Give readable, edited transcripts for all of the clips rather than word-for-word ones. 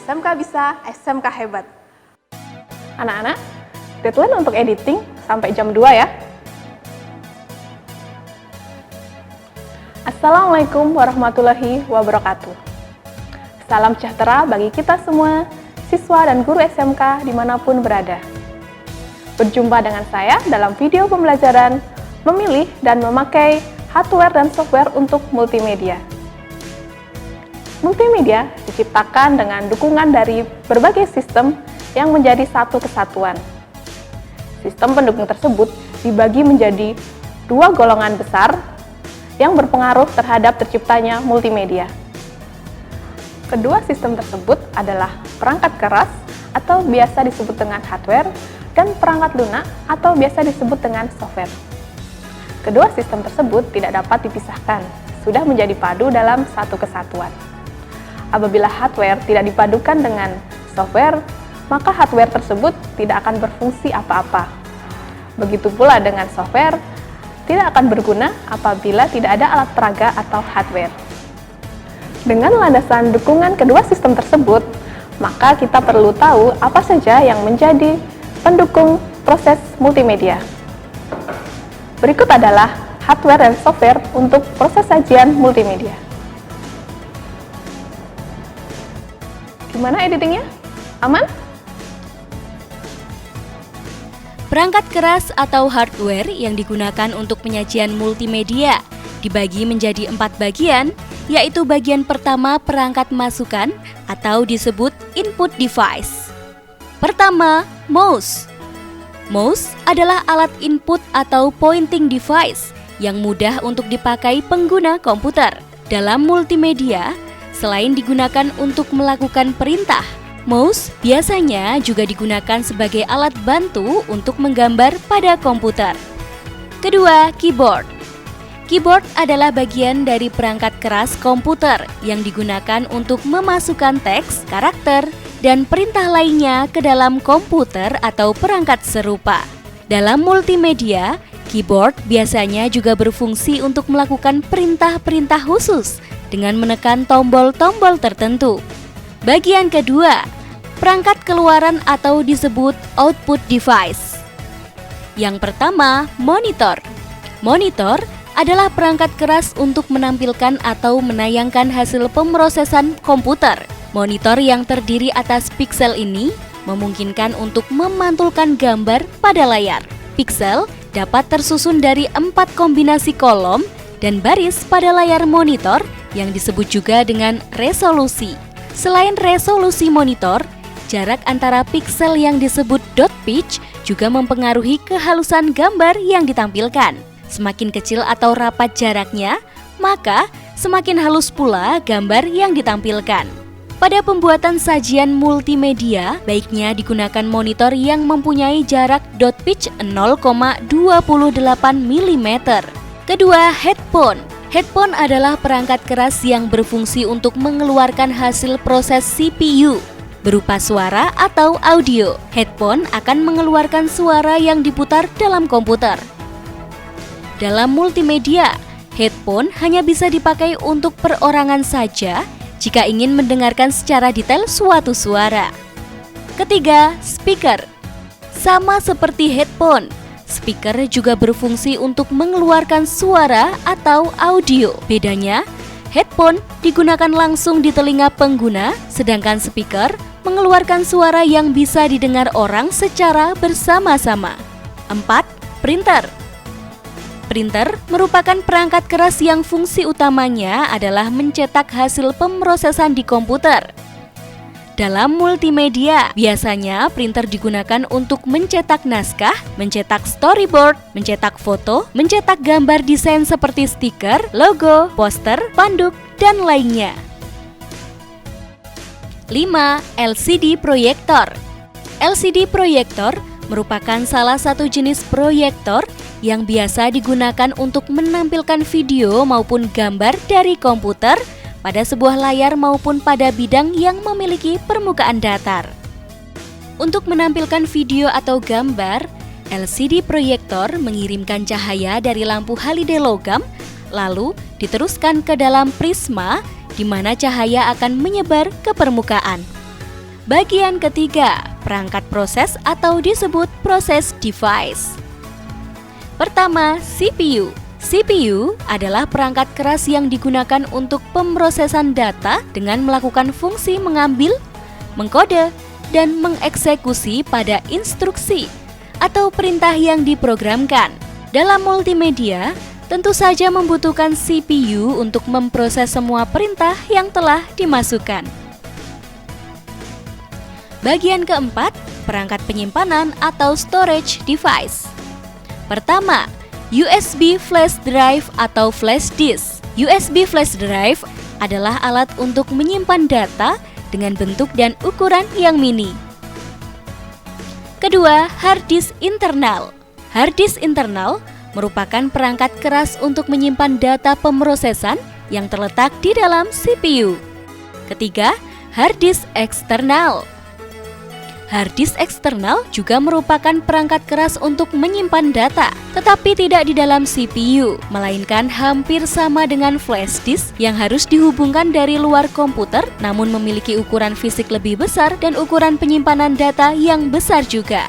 SMK bisa, SMK hebat. Anak-anak, deadline untuk editing sampai jam 2 ya. Assalamualaikum warahmatullahi wabarakatuh. Salam sejahtera bagi kita semua, siswa dan guru SMK dimanapun berada. Berjumpa dengan saya dalam video pembelajaran memilih dan memakai hardware dan software untuk multimedia. Multimedia diciptakan dengan dukungan dari berbagai sistem yang menjadi satu kesatuan. Sistem pendukung tersebut dibagi menjadi dua golongan besar yang berpengaruh terhadap terciptanya multimedia. Kedua sistem tersebut adalah perangkat keras atau biasa disebut dengan hardware dan perangkat lunak atau biasa disebut dengan software. Kedua sistem tersebut tidak dapat dipisahkan, sudah menjadi padu dalam satu kesatuan. Apabila hardware tidak dipadukan dengan software, maka hardware tersebut tidak akan berfungsi apa-apa. Begitu pula dengan software, tidak akan berguna apabila tidak ada alat peraga atau hardware. Dengan landasan dukungan kedua sistem tersebut, maka kita perlu tahu apa saja yang menjadi pendukung proses multimedia. Berikut adalah hardware dan software untuk proses sajian multimedia. Gimana editingnya? Aman? Perangkat keras atau hardware yang digunakan untuk penyajian multimedia dibagi menjadi 4 bagian, yaitu bagian pertama perangkat masukan atau disebut input device. Pertama, mouse. Mouse adalah alat input atau pointing device yang mudah untuk dipakai pengguna komputer. Dalam multimedia, selain digunakan untuk melakukan perintah, mouse biasanya juga digunakan sebagai alat bantu untuk menggambar pada komputer. Kedua, keyboard. Keyboard adalah bagian dari perangkat keras komputer yang digunakan untuk memasukkan teks, karakter, dan perintah lainnya ke dalam komputer atau perangkat serupa. Dalam multimedia, keyboard biasanya juga berfungsi untuk melakukan perintah-perintah khusus dengan menekan tombol-tombol tertentu. Bagian kedua, perangkat keluaran atau disebut output device. Yang pertama, monitor. Monitor adalah perangkat keras untuk menampilkan atau menayangkan hasil pemrosesan komputer. Monitor yang terdiri atas piksel ini memungkinkan untuk memantulkan gambar pada layar. Piksel dapat tersusun dari 4 kombinasi kolom dan baris pada layar monitor yang disebut juga dengan resolusi. Selain resolusi monitor, jarak antara piksel yang disebut dot pitch juga mempengaruhi kehalusan gambar yang ditampilkan. Semakin kecil atau rapat jaraknya, maka semakin halus pula gambar yang ditampilkan. Pada pembuatan sajian multimedia, baiknya digunakan monitor yang mempunyai jarak dot pitch 0,28 mm. Kedua, headphone. Headphone adalah perangkat keras yang berfungsi untuk mengeluarkan hasil proses CPU berupa suara atau audio. Headphone akan mengeluarkan suara yang diputar dalam komputer. Dalam multimedia, headphone hanya bisa dipakai untuk perorangan saja jika ingin mendengarkan secara detail suatu suara. Ketiga, speaker. Sama seperti headphone, speaker juga berfungsi untuk mengeluarkan suara atau audio. Bedanya, headphone digunakan langsung di telinga pengguna, sedangkan speaker mengeluarkan suara yang bisa didengar orang secara bersama-sama. 4. Printer. Printer merupakan perangkat keras yang fungsi utamanya adalah mencetak hasil pemrosesan di komputer. Dalam multimedia, biasanya printer digunakan untuk mencetak naskah, mencetak storyboard, mencetak foto, mencetak gambar desain seperti stiker, logo, poster, panduk, dan lainnya. 5. LCD proyektor. LCD proyektor merupakan salah satu jenis proyektor yang biasa digunakan untuk menampilkan video maupun gambar dari komputer pada sebuah layar maupun pada bidang yang memiliki permukaan datar. Untuk menampilkan video atau gambar, LCD proyektor mengirimkan cahaya dari lampu halide logam, lalu diteruskan ke dalam prisma di mana cahaya akan menyebar ke permukaan. Bagian ketiga, perangkat proses atau disebut proses device. Pertama, CPU. CPU adalah perangkat keras yang digunakan untuk pemrosesan data dengan melakukan fungsi mengambil, mengkode, dan mengeksekusi pada instruksi atau perintah yang diprogramkan. Dalam multimedia, tentu saja membutuhkan CPU untuk memproses semua perintah yang telah dimasukkan. Bagian keempat, perangkat penyimpanan atau storage device. Pertama, USB flash drive atau flash disk. USB flash drive adalah alat untuk menyimpan data dengan bentuk dan ukuran yang mini. Kedua, hard disk internal. Hard disk internal merupakan perangkat keras untuk menyimpan data pemrosesan yang terletak di dalam CPU. Ketiga, hard disk eksternal. Hard disk eksternal juga merupakan perangkat keras untuk menyimpan data, tetapi tidak di dalam CPU, melainkan hampir sama dengan flash disk yang harus dihubungkan dari luar komputer, namun memiliki ukuran fisik lebih besar dan ukuran penyimpanan data yang besar juga.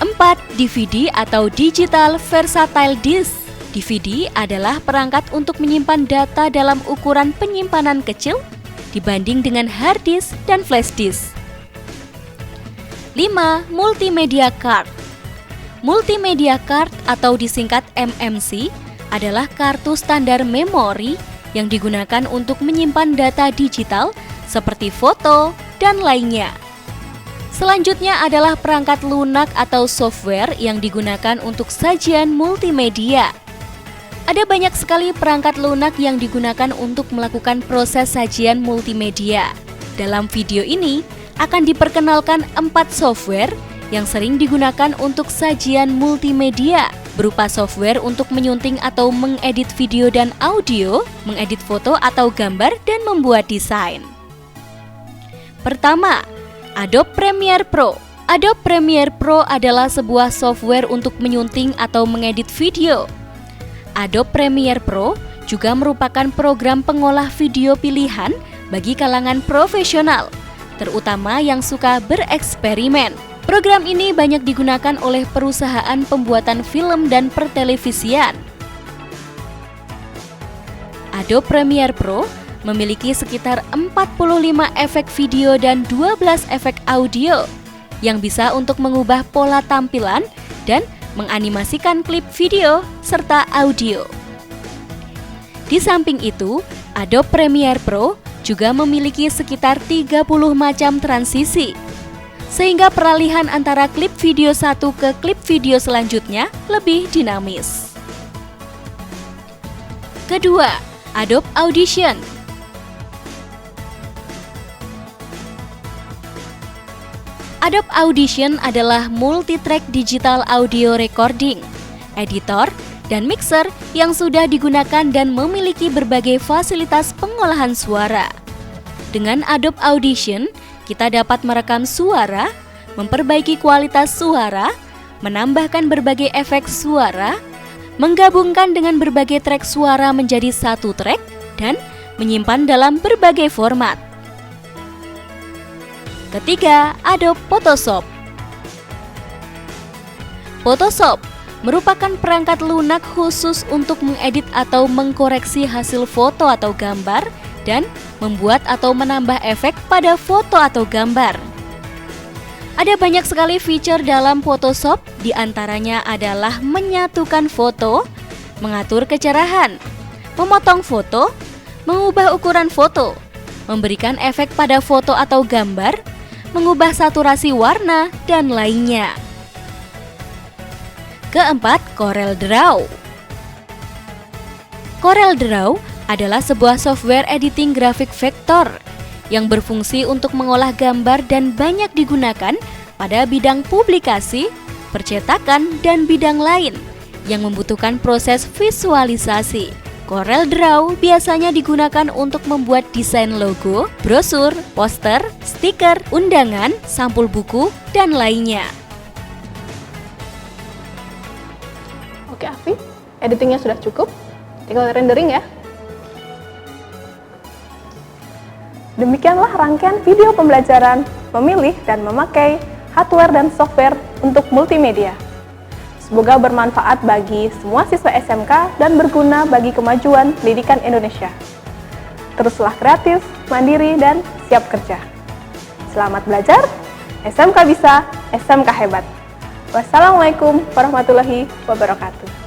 4. DVD atau Digital Versatile Disk. DVD adalah perangkat untuk menyimpan data dalam ukuran penyimpanan kecil dibanding dengan hard disk dan flash disk. 5. Multimedia card. Multimedia card atau disingkat MMC adalah kartu standar memori yang digunakan untuk menyimpan data digital seperti foto dan lainnya. Selanjutnya adalah perangkat lunak atau software yang digunakan untuk sajian multimedia. Ada banyak sekali perangkat lunak yang digunakan untuk melakukan proses sajian multimedia. Dalam video ini akan diperkenalkan 4 software yang sering digunakan untuk sajian multimedia, berupa software untuk menyunting atau mengedit video dan audio, mengedit foto atau gambar, dan membuat desain. Pertama, Adobe Premiere Pro. Adobe Premiere Pro adalah sebuah software untuk menyunting atau mengedit video. Adobe Premiere Pro juga merupakan program pengolah video pilihan bagi kalangan profesional, terutama yang suka bereksperimen. Program ini banyak digunakan oleh perusahaan pembuatan film dan pertelevisian. Adobe Premiere Pro memiliki sekitar 45 efek video dan 12 efek audio yang bisa untuk mengubah pola tampilan dan menganimasikan klip video serta audio. Di samping itu, Adobe Premiere Pro juga memiliki sekitar 30 macam transisi, sehingga peralihan antara klip video satu ke klip video selanjutnya lebih dinamis. Kedua, Adobe Audition. Adobe Audition adalah multi-track digital audio recording, editor, dan mixer yang sudah digunakan dan memiliki berbagai fasilitas pengolahan suara. Dengan Adobe Audition, kita dapat merekam suara, memperbaiki kualitas suara, menambahkan berbagai efek suara, menggabungkan dengan berbagai track suara menjadi satu track, dan menyimpan dalam berbagai format. Ketiga, Adobe Photoshop. Photoshop merupakan perangkat lunak khusus untuk mengedit atau mengkoreksi hasil foto atau gambar dan membuat atau menambah efek pada foto atau gambar. Ada banyak sekali feature dalam Photoshop, diantaranya adalah menyatukan foto, mengatur kecerahan, memotong foto, mengubah ukuran foto, memberikan efek pada foto atau gambar, mengubah saturasi warna, dan lainnya. Keempat, Corel Draw. Corel Draw adalah sebuah software editing grafik vektor yang berfungsi untuk mengolah gambar dan banyak digunakan pada bidang publikasi, percetakan, dan bidang lain yang membutuhkan proses visualisasi. Corel Draw biasanya digunakan untuk membuat desain logo, brosur, poster, stiker, undangan, sampul buku, dan lainnya. Oke Afi, editingnya sudah cukup, tinggal rendering ya. Demikianlah rangkaian video pembelajaran memilih dan memakai hardware dan software untuk multimedia. Semoga bermanfaat bagi semua siswa SMK dan berguna bagi kemajuan pendidikan Indonesia. Teruslah kreatif, mandiri, dan siap kerja. Selamat belajar, SMK bisa, SMK hebat. Wassalamualaikum warahmatullahi wabarakatuh.